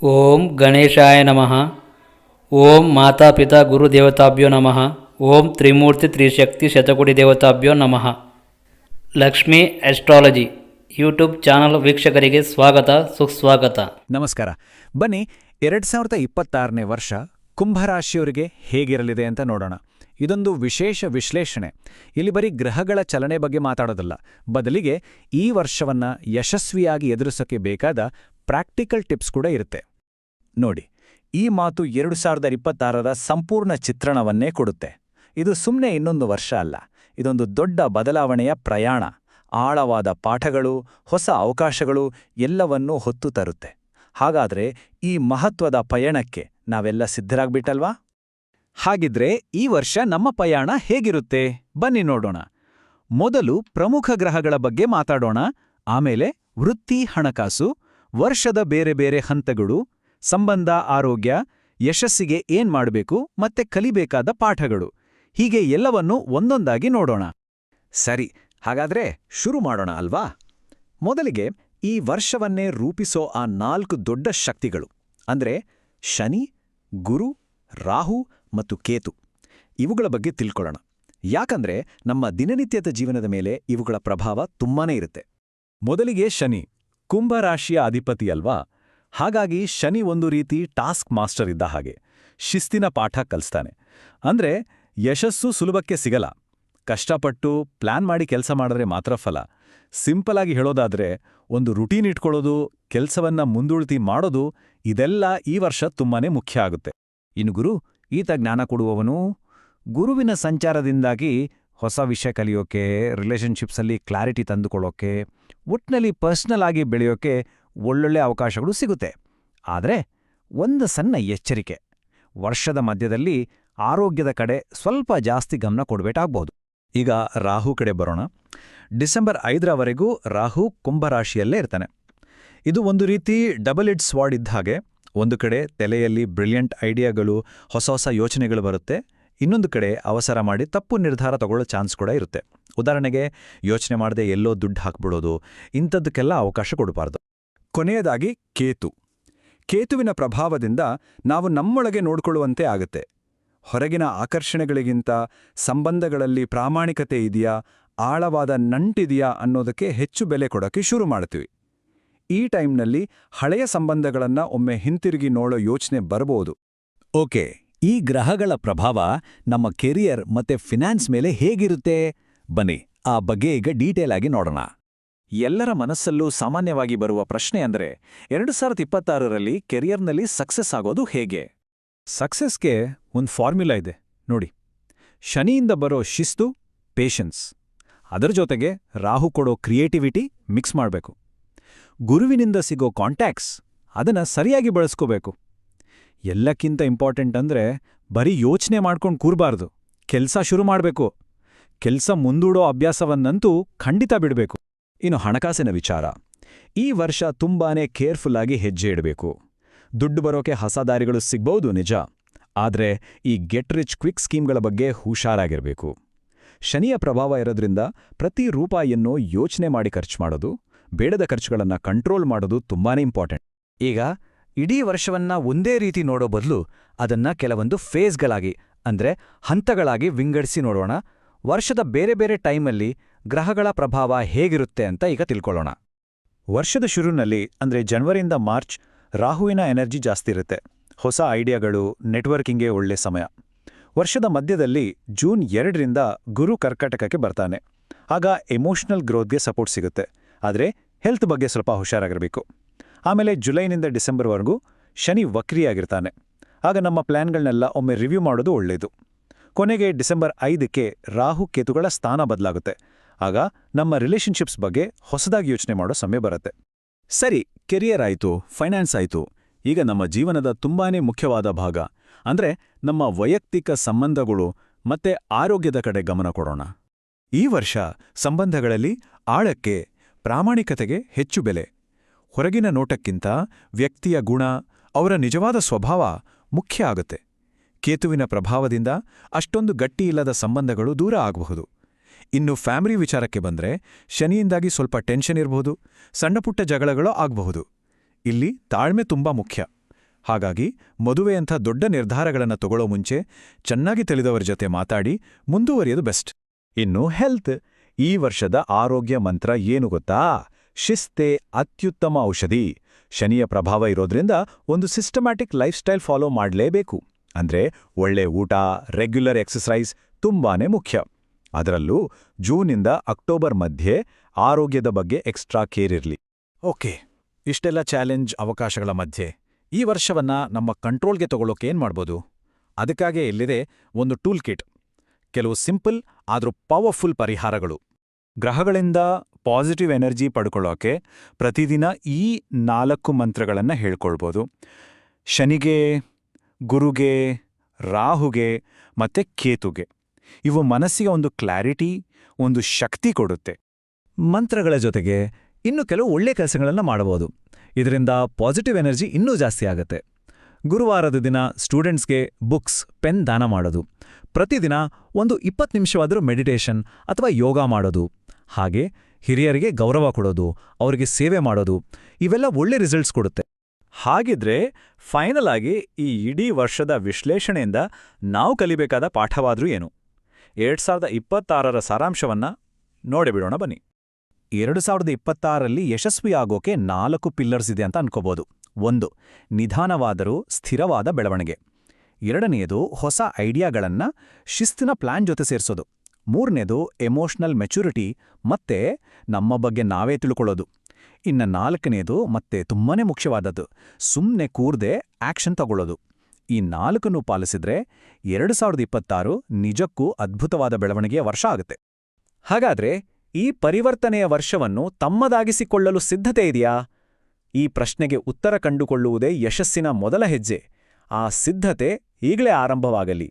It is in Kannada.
ಓಂ ಗಣೇಶಾಯ ನಮಃ. ಓಂ ಮಾತಾಪಿತಾ ಗುರುದೇವತಾಭ್ಯೋ ನಮಃ. ಓಂ ತ್ರಿಮೂರ್ತಿ ತ್ರಿಶಕ್ತಿ ಶತಕೋಟಿ ದೇವತಾಭ್ಯೋ ನಮಃ. ಲಕ್ಷ್ಮೀ ಆಸ್ಟ್ರಾಲಜಿ ಯೂಟ್ಯೂಬ್ ಚಾನಲ್ ವೀಕ್ಷಕರಿಗೆ ಸ್ವಾಗತ ಸುಸ್ವಾಗತ. ನಮಸ್ಕಾರ. ಬನ್ನಿ 2026ನೇ ವರ್ಷ ಕುಂಭರಾಶಿಯವರಿಗೆ ಹೇಗಿರಲಿದೆ ಅಂತ ನೋಡೋಣ. ಇದೊಂದು ವಿಶೇಷ ವಿಶ್ಲೇಷಣೆ. ಇಲ್ಲಿ ಬರೀ ಗ್ರಹಗಳ ಚಲನೆ ಬಗ್ಗೆ ಮಾತಾಡೋದಲ್ಲ, ಬದಲಿಗೆ ಈ ವರ್ಷವನ್ನ ಯಶಸ್ವಿಯಾಗಿ ಎದುರಿಸೋಕೆ ಬೇಕಾದ ಪ್ರಾಕ್ಟಿಕಲ್ ಟಿಪ್ಸ್ ಕೂಡ ಇರುತ್ತೆ. ನೋಡಿ, ಈ ಮಾತು 2026ರ ಸಂಪೂರ್ಣ ಚಿತ್ರಣವನ್ನೇ ಕೊಡುತ್ತೆ. ಇದು ಸುಮ್ಮನೆ ಇನ್ನೊಂದು ವರ್ಷ ಅಲ್ಲ, ಇದೊಂದು ದೊಡ್ಡ ಬದಲಾವಣೆಯ ಪ್ರಯಾಣ. ಆಳವಾದ ಪಾಠಗಳು, ಹೊಸ ಅವಕಾಶಗಳು ಎಲ್ಲವನ್ನೂ ಹೊತ್ತು ತರುತ್ತೆ. ಹಾಗಾದ್ರೆ ಈ ಮಹತ್ವದ ಪಯಣಕ್ಕೆ ನಾವೆಲ್ಲ ಸಿದ್ಧರಾಗ್ಬಿಟ್ಟಲ್ವಾ? ಹಾಗಿದ್ರೆ ಈ ವರ್ಷ ನಮ್ಮ ಪಯಣ ಹೇಗಿರುತ್ತೆ ಬನ್ನಿ ನೋಡೋಣ. ಮೊದಲು ಪ್ರಮುಖ ಗ್ರಹಗಳ ಬಗ್ಗೆ ಮಾತಾಡೋಣ. ಆಮೇಲೆ ವೃತ್ತಿ, ಹಣಕಾಸು, ವರ್ಷದ ಬೇರೆ ಬೇರೆ ಹಂತಗಳು, ಸಂಬಂಧ, ಆರೋಗ್ಯ, ಯಶಸ್ಸಿಗೆ ಏನ್ ಮಾಡಬೇಕು ಮತ್ತೆ ಕಲಿಬೇಕಾದ ಪಾಠಗಳು, ಹೀಗೆ ಎಲ್ಲವನ್ನೂ ಒಂದೊಂದಾಗಿ ನೋಡೋಣ. ಸರಿ, ಹಾಗಾದ್ರೆ ಶುರು ಮಾಡೋಣ ಅಲ್ವಾ? ಮೊದಲಿಗೆ ಈ ವರ್ಷವನ್ನೇ ರೂಪಿಸೋ ಆ 4 ದೊಡ್ಡ ಶಕ್ತಿಗಳು ಅಂದ್ರೆ ಶನಿ, ಗುರು, ರಾಹು ಮತ್ತು ಕೇತು, ಇವುಗಳ ಬಗ್ಗೆ ತಿಳ್ಕೊಳ್ಳೋಣ. ಯಾಕಂದ್ರೆ ನಮ್ಮ ದಿನನಿತ್ಯದ ಜೀವನದ ಮೇಲೆ ಇವುಗಳ ಪ್ರಭಾವ ತುಂಬಾನೇ ಇರುತ್ತೆ. ಮೊದಲಿಗೆ ಶನಿ, ಕುಂಭರಾಶಿಯ ಅಧಿಪತಿ ಅಲ್ವಾ? ಹಾಗಾಗಿ ಶನಿ ಒಂದು ರೀತಿ ಟಾಸ್ಕ್ ಮಾಸ್ಟರ್ ಇದ್ದ ಹಾಗೆ, ಶಿಸ್ತಿನ ಪಾಠ ಕಲಿಸ್ತಾನೆ. ಅಂದ್ರೆ ಯಶಸ್ಸು ಸುಲಭಕ್ಕೆ ಸಿಗಲ್ಲ, ಕಷ್ಟಪಟ್ಟು ಪ್ಲಾನ್ ಮಾಡಿ ಕೆಲಸ ಮಾಡಿದ್ರೆ ಮಾತ್ರ ಫಲ. ಸಿಂಪಲ್ ಆಗಿ ಹೇಳೋದಾದ್ರೆ, ಒಂದು ರುಟೀನ್ ಇಟ್ಕೊಳ್ಳೋದು, ಕೆಲಸವನ್ನ ಮುಂದೂಳ್ತಿ ಮಾಡೋದು, ಇದೆಲ್ಲ ಈ ವರ್ಷ ತುಂಬಾನೇ ಮುಖ್ಯ ಆಗುತ್ತೆ. ಇನ್ನು ಗುರು, ಈತ ಜ್ಞಾನ ಕೊಡುವವನು. ಗುರುವಿನ ಸಂಚಾರದಿಂದಾಗಿ ಹೊಸ ವಿಷಯ ಕಲಿಯೋಕೆ, ರಿಲೇಷನ್ಶಿಪ್ಸಲ್ಲಿ ಕ್ಲಾರಿಟಿ ತಂದುಕೊಳ್ಳೋಕೆ, ಒಟ್ನಲ್ಲಿ ಪರ್ಸ್ನಲ್ ಆಗಿ ಬೆಳೆಯೋಕೆ ಒಳ್ಳೊಳ್ಳೆ ಅವಕಾಶಗಳು ಸಿಗುತ್ತೆ. ಆದರೆ ಒಂದು ಸಣ್ಣ ಎಚ್ಚರಿಕೆ, ವರ್ಷದ ಮಧ್ಯದಲ್ಲಿ ಆರೋಗ್ಯದ ಕಡೆ ಸ್ವಲ್ಪ ಜಾಸ್ತಿ ಗಮನ ಕೊಡಬೇಕಾಗ್ಬೋದು. ಈಗ ರಾಹು ಕಡೆ ಬರೋಣ. ಡಿಸೆಂಬರ್ 5ರವರೆಗೂ ರಾಹು ಕುಂಭರಾಶಿಯಲ್ಲೇ ಇರ್ತಾನೆ. ಇದು ಒಂದು ರೀತಿ ಡಬಲ್ ಎಡ್ಜ್ ಸ್ವಾರ್ಡ್ ಇದ್ದ ಹಾಗೆ. ಒಂದು ಕಡೆ ತಲೆಯಲ್ಲಿ ಬ್ರಿಲಿಯಂಟ್ ಐಡಿಯಾಗಳು, ಹೊಸ ಹೊಸ ಯೋಚನೆಗಳು ಬರುತ್ತೆ. ಇನ್ನೊಂದು ಕಡೆ ಅವಸರ ಮಾಡಿ ತಪ್ಪು ನಿರ್ಧಾರ ತಗೊಳ್ಳೋ ಚಾನ್ಸ್ ಕೂಡ ಇರುತ್ತೆ. ಉದಾಹರಣೆಗೆ, ಯೋಚನೆ ಮಾಡದೆ ಎಲ್ಲೋ ದುಡ್ಡು ಹಾಕ್ಬಿಡೋದು, ಇಂಥದ್ದಕ್ಕೆಲ್ಲ ಅವಕಾಶ ಕೊಡಬಾರ್ದು. ಕೊನೆಯದಾಗಿ ಕೇತು. ಕೇತುವಿನ ಪ್ರಭಾವದಿಂದ ನಾವು ನಮ್ಮೊಳಗೆ ನೋಡ್ಕೊಳ್ಳುವಂತೆ ಆಗುತ್ತೆ. ಹೊರಗಿನ ಆಕರ್ಷಣೆಗಳಿಗಿಂತ ಸಂಬಂಧಗಳಲ್ಲಿ ಪ್ರಾಮಾಣಿಕತೆ ಇದೆಯಾ, ಆಳವಾದ ನಂಟಿದೆಯಾ ಅನ್ನೋದಕ್ಕೆ ಹೆಚ್ಚು ಬೆಲೆ ಕೊಡೋಕೆ ಶುರು ಮಾಡ್ತೀವಿ. ಈ ಟೈಮ್ನಲ್ಲಿ ಹಳೆಯ ಸಂಬಂಧಗಳನ್ನ ಒಮ್ಮೆ ಹಿಂತಿರುಗಿ ನೋಡೋ ಯೋಚನೆ ಬರಬಹುದು. ಓಕೆ, ಈ ಗ್ರಹಗಳ ಪ್ರಭಾವ ನಮ್ಮ ಕೆರಿಯರ್ ಮತ್ತೆ ಫಿನಾನ್ಸ್ ಮೇಲೆ ಹೇಗಿರುತ್ತೆ? ಬನ್ನಿ ಆ ಬಗ್ಗೆ ಈಗ ಡೀಟೇಲ್ ಆಗಿ ನೋಡೋಣ. ಎಲ್ಲರ ಮನಸ್ಸಲ್ಲೂ ಸಾಮಾನ್ಯವಾಗಿ ಬರುವ ಪ್ರಶ್ನೆ ಅಂದ್ರೆ, 2026ರಲ್ಲಿ ಕೆರಿಯರ್ನಲ್ಲಿ ಸಕ್ಸಸ್ ಆಗೋದು ಹೇಗೆ? ಸಕ್ಸಸ್ಗೆ ಒಂದು ಫಾರ್ಮ್ಯುಲಾ ಇದೆ ನೋಡಿ. ಶನಿಯಿಂದ ಬರೋ ಶಿಸ್ತು, ಪೇಷನ್ಸ್, ಅದರ ಜೊತೆಗೆ ರಾಹು ಕೊಡೋ ಕ್ರಿಯೇಟಿವಿಟಿ ಮಿಕ್ಸ್ ಮಾಡಬೇಕು. ಗುರುವಿನಿಂದ ಸಿಗೋ ಕಾಂಟ್ಯಾಕ್ಟ್ಸ್, ಅದನ್ನ ಸರಿಯಾಗಿ ಬಳಸ್ಕೋಬೇಕು. ಎಲ್ಲಕ್ಕಿಂತ ಇಂಪಾರ್ಟೆಂಟ್ ಅಂದ್ರೆ, ಬರೀ ಯೋಚನೆ ಮಾಡ್ಕೊಂಡು ಕೂರ್ಬಾರ್ದು, ಕೆಲ್ಸ ಶುರು ಮಾಡಬೇಕು. ಕೆಲ್ಸ ಮುಂದೂಡೋ ಅಭ್ಯಾಸವನ್ನಂತೂ ಖಂಡಿತ ಬಿಡಬೇಕು. ಇನ್ನು ಹಣಕಾಸಿನ ವಿಚಾರ, ಈ ವರ್ಷ ತುಂಬಾನೇ ಕೇರ್ಫುಲ್ ಆಗಿ ಹೆಜ್ಜೆ ಇಡಬೇಕು. ದುಡ್ಡು ಬರೋಕೆ ಹೊಸ ದಾರಿಗಳು ಸಿಗ್ಬಹುದು ನಿಜ, ಆದ್ರೆ ಈ ಗೆಟ್ ರಿಚ್ ಕ್ವಿಕ್ ಸ್ಕೀಮ್ಗಳ ಬಗ್ಗೆ ಹುಷಾರಾಗಿರ್ಬೇಕು. ಶನಿಯ ಪ್ರಭಾವ ಇರೋದ್ರಿಂದ ಪ್ರತಿ ರೂಪಾಯಿಯನ್ನು ಯೋಚನೆ ಮಾಡಿ ಖರ್ಚು ಮಾಡೋದು, ಬೇಡದ ಖರ್ಚುಗಳನ್ನ ಕಂಟ್ರೋಲ್ ಮಾಡೋದು ತುಂಬಾನೇ ಇಂಪಾರ್ಟೆಂಟ್. ಈಗ ಇಡೀ ವರ್ಷವನ್ನ ಒಂದೇ ರೀತಿ ನೋಡೋ ಬದಲು ಅದನ್ನ ಕೆಲವೊಂದು ಫೇಸ್ಗಳಾಗಿ ಅಂದ್ರೆ ಹಂತಗಳಾಗಿ ವಿಂಗಡಿಸಿ ನೋಡೋಣ. ವರ್ಷದ ಬೇರೆ ಬೇರೆ ಟೈಮಲ್ಲಿ ಗ್ರಹಗಳ ಪ್ರಭಾವ ಹೇಗಿರುತ್ತೆ ಅಂತ ಈಗ ತಿಳ್ಕೊಳ್ಳೋಣ. ವರ್ಷದ ಶುರುನಲ್ಲಿ ಅಂದ್ರೆ ಜನವರಿಯಿಂದ ಮಾರ್ಚ್ ರಾಹುವಿನ ಎನರ್ಜಿ ಜಾಸ್ತಿ ಇರುತ್ತೆ. ಹೊಸ ಐಡಿಯಾಗಳು, ನೆಟ್ವರ್ಕಿಂಗ್ಗೆ ಒಳ್ಳೆ ಸಮಯ. ವರ್ಷದ ಮಧ್ಯದಲ್ಲಿ ಜೂನ್ 2ರಿಂದ ಗುರು ಕರ್ಕಾಟಕಕ್ಕೆ ಬರ್ತಾನೆ. ಆಗ ಎಮೋಷನಲ್ ಗ್ರೋತ್ಗೆ ಸಪೋರ್ಟ್ ಸಿಗುತ್ತೆ, ಆದರೆ ಹೆಲ್ತ್ ಬಗ್ಗೆ ಸ್ವಲ್ಪ ಹುಷಾರಾಗಿರಬೇಕು. ಆಮೇಲೆ ಜುಲೈನಿಂದ ಡಿಸೆಂಬರ್ವರೆಗೂ ಶನಿ ವಕ್ರಿಯಾಗಿರ್ತಾನೆ. ಆಗ ನಮ್ಮ ಪ್ಲಾನ್ಗಳನ್ನೆಲ್ಲ ಒಮ್ಮೆ ರಿವ್ಯೂ ಮಾಡೋದು ಒಳ್ಳೆಯದು. ಕೊನೆಗೆ ಡಿಸೆಂಬರ್ 5ಕ್ಕೆ ರಾಹು ಕೇತುಗಳ ಸ್ಥಾನ ಬದಲಾಗುತ್ತೆ. ಆಗ ನಮ್ಮ ರಿಲೇಷನ್ಶಿಪ್ಸ್ ಬಗ್ಗೆ ಹೊಸದಾಗಿ ಯೋಚನೆ ಮಾಡೋ ಸಮಯ ಬರುತ್ತೆ. ಸರಿ, ಕೆರಿಯರ್ ಆಯ್ತು, ಫೈನಾನ್ಸ್ ಆಯ್ತು. ಈಗ ನಮ್ಮ ಜೀವನದ ತುಂಬಾನೇ ಮುಖ್ಯವಾದ ಭಾಗ ಅಂದ್ರೆ ನಮ್ಮ ವೈಯಕ್ತಿಕ ಸಂಬಂಧಗಳು ಮತ್ತೆ ಆರೋಗ್ಯದ ಕಡೆ ಗಮನ ಕೊಡೋಣ. ಈ ವರ್ಷ ಸಂಬಂಧಗಳಲ್ಲಿ ಆಳಕ್ಕೆ, ಪ್ರಾಮಾಣಿಕತೆಗೆ ಹೆಚ್ಚು ಬೆಲೆ. ಹೊರಗಿನ ನೋಟಕ್ಕಿಂತ ವ್ಯಕ್ತಿಯ ಗುಣ, ಅವರ ನಿಜವಾದ ಸ್ವಭಾವ ಮುಖ್ಯ ಆಗುತ್ತೆ. ಕೇತುವಿನ ಪ್ರಭಾವದಿಂದ ಅಷ್ಟೊಂದು ಗಟ್ಟಿಯಿಲ್ಲದ ಸಂಬಂಧಗಳು ದೂರ ಆಗಬಹುದು. ಇನ್ನು ಫ್ಯಾಮಿಲಿ ವಿಚಾರಕ್ಕೆ ಬಂದ್ರೆ, ಶನಿಯಿಂದಾಗಿ ಸ್ವಲ್ಪ ಟೆನ್ಷನ್ ಇರಬಹುದು, ಸಣ್ಣಪುಟ್ಟ ಜಗಳಗಳೋ ಆಗಬಹುದು. ಇಲ್ಲಿ ತಾಳ್ಮೆ ತುಂಬಾ ಮುಖ್ಯ. ಹಾಗಾಗಿ ಮದುವೆಯಂಥ ದೊಡ್ಡ ನಿರ್ಧಾರಗಳನ್ನು ತಗೊಳ್ಳೋ ಮುಂಚೆ ಚೆನ್ನಾಗಿ ತಿಳಿದವರ ಜೊತೆ ಮಾತಾಡಿ ಮುಂದುವರಿಯೋದು ಬೆಸ್ಟ್. ಇನ್ನು ಹೆಲ್ತ್. ಈ ವರ್ಷದ ಆರೋಗ್ಯ ಮಂತ್ರ ಏನು ಗೊತ್ತಾ? ಶಿಸ್ತೇ ಅತ್ಯುತ್ತಮ ಔಷಧಿ. ಶನಿಯ ಪ್ರಭಾವ ಇರೋದ್ರಿಂದ ಒಂದು ಸಿಸ್ಟಮ್ಯಾಟಿಕ್ ಲೈಫ್ ಸ್ಟೈಲ್ ಫಾಲೋ ಮಾಡಲೇಬೇಕು. ಅಂದ್ರೆ ಒಳ್ಳೆ ಊಟ, ರೆಗ್ಯುಲರ್ ಎಕ್ಸರ್ಸೈಸ್ ತುಂಬಾನೇ ಮುಖ್ಯ. ಅದರಲ್ಲೂ ಜೂನಿಂದ ಅಕ್ಟೋಬರ್ ಮಧ್ಯೆ ಆರೋಗ್ಯದ ಬಗ್ಗೆ ಎಕ್ಸ್ಟ್ರಾ ಕೇರ್ ಇರಲಿ. ಓಕೆ, ಇಷ್ಟೆಲ್ಲ ಚಾಲೆಂಜ್ ಅವಕಾಶಗಳ ಮಧ್ಯೆ ಈ ವರ್ಷವನ್ನ ನಮ್ಮ ಕಂಟ್ರೋಲ್ಗೆ ತಗೊಳ್ಳೋಕೆ ಏನ್ ಮಾಡ್ಬೋದು? ಅದಕ್ಕಾಗೇ ಇಲ್ಲಿದೆ ಒಂದು ಟೂಲ್ ಕಿಟ್. ಕೆಲವು ಸಿಂಪಲ್ ಆದ್ರೂ ಪವರ್ಫುಲ್ ಪರಿಹಾರಗಳು. ಗ್ರಹಗಳಿಂದ ಪಾಸಿಟಿವ್ ಎನರ್ಜಿ ಪಡ್ಕೊಳ್ಳೋಕೆ ಪ್ರತಿದಿನ ಈ 4 ಮಂತ್ರಗಳನ್ನು ಹೇಳ್ಕೊಳ್ಬೋದು. ಶನಿಗೆ, ಗುರುಗೆ, ರಾಹುಗೆ ಮತ್ತೆ ಕೇತುಗೆ. ಇವು ಮನಸ್ಸಿಗೆ ಒಂದು ಕ್ಲಾರಿಟಿ, ಒಂದು ಶಕ್ತಿ ಕೊಡುತ್ತೆ. ಮಂತ್ರಗಳ ಜೊತೆಗೆ ಇನ್ನು ಕೆಲವು ಒಳ್ಳೆ ಕೆಲಸಗಳನ್ನು ಮಾಡಬಹುದು. ಇದರಿಂದ ಪಾಸಿಟಿವ್ ಎನರ್ಜಿ ಇನ್ನೂ ಜಾಸ್ತಿ ಆಗುತ್ತೆ. ಗುರುವಾರದ ದಿನ ಸ್ಟೂಡೆಂಟ್ಸ್ಗೆ ಬುಕ್ಸ್, ಪೆನ್ ದಾನ ಮಾಡೋದು. ಪ್ರತಿದಿನ ಒಂದು 20 ನಿಮಿಷವಾದರೂ ಮೆಡಿಟೇಷನ್ ಅಥವಾ ಯೋಗ ಮಾಡೋದು. ಹಾಗೆ ಹಿರಿಯರಿಗೆ ಗೌರವ ಕೊಡೋದು, ಅವರಿಗೆ ಸೇವೆ ಮಾಡೋದು, ಇವೆಲ್ಲ ಒಳ್ಳೆ ರಿಸಲ್ಟ್ಸ್ ಕೊಡುತ್ತೆ. ಹಾಗಿದ್ರೆ ಫೈನಲ್ ಆಗಿ ಈ ಇಡೀ ವರ್ಷದ ವಿಶ್ಲೇಷಣೆಯಿಂದ ನಾವು ಕಲಿಬೇಕಾದ ಪಾಠವಾದ್ರೂ ಏನು? 2026ರ ಸಾರಾಂಶವನ್ನ ನೋಡಿಬಿಡೋಣ ಬನ್ನಿ. 2026ರಲ್ಲಿ ಯಶಸ್ವಿಯಾಗೋಕೆ 4 ಪಿಲ್ಲರ್ಸ್ ಇದೆ ಅಂತ ಅನ್ಕೋಬಹುದು. 1. ನಿಧಾನವಾದರೂ ಸ್ಥಿರವಾದ ಬೆಳವಣಿಗೆ. 2ನೇದು ಹೊಸ ಐಡಿಯಾಗಳನ್ನ ಶಿಸ್ತಿನ ಪ್ಲಾನ್ ಜೊತೆ ಸೇರಿಸೋದು. 3ನೇದು ಎಮೋಷನಲ್ ಮೆಚುರಿಟಿ ಮತ್ತೆ ನಮ್ಮ ಬಗ್ಗೆ ನಾವೇ ತಿಳ್ಕೊಳ್ಳೋದು. ಇನ್ನು 4ನೇದು ಮತ್ತೆ ತುಂಬಾನೇ ಮುಖ್ಯವಾದದ್ದು, ಸುಮ್ಮನೆ ಕೂರ್ದೆ ಆಕ್ಷನ್ ತಗೊಳ್ಳೋದು. ಈ 4ನ್ನೂ ಪಾಲಿಸಿದ್ರೆ 2026 ನಿಜಕ್ಕೂ ಅದ್ಭುತವಾದ ಬೆಳವಣಿಗೆಯ ವರ್ಷ ಆಗುತ್ತೆ. ಹಾಗಾದ್ರೆ ಈ ಪರಿವರ್ತನೆಯ ವರ್ಷವನ್ನು ತಮ್ಮದಾಗಿಸಿಕೊಳ್ಳಲು ಸಿದ್ಧತೆ ಇದೆಯಾ? ಈ ಪ್ರಶ್ನೆಗೆ ಉತ್ತರ ಕಂಡುಕೊಳ್ಳುವುದೇ ಯಶಸ್ಸಿನ ಮೊದಲ ಹೆಜ್ಜೆ. ಆ ಸಿದ್ಧತೆ ಈಗಲೇ ಆರಂಭವಾಗಲಿ.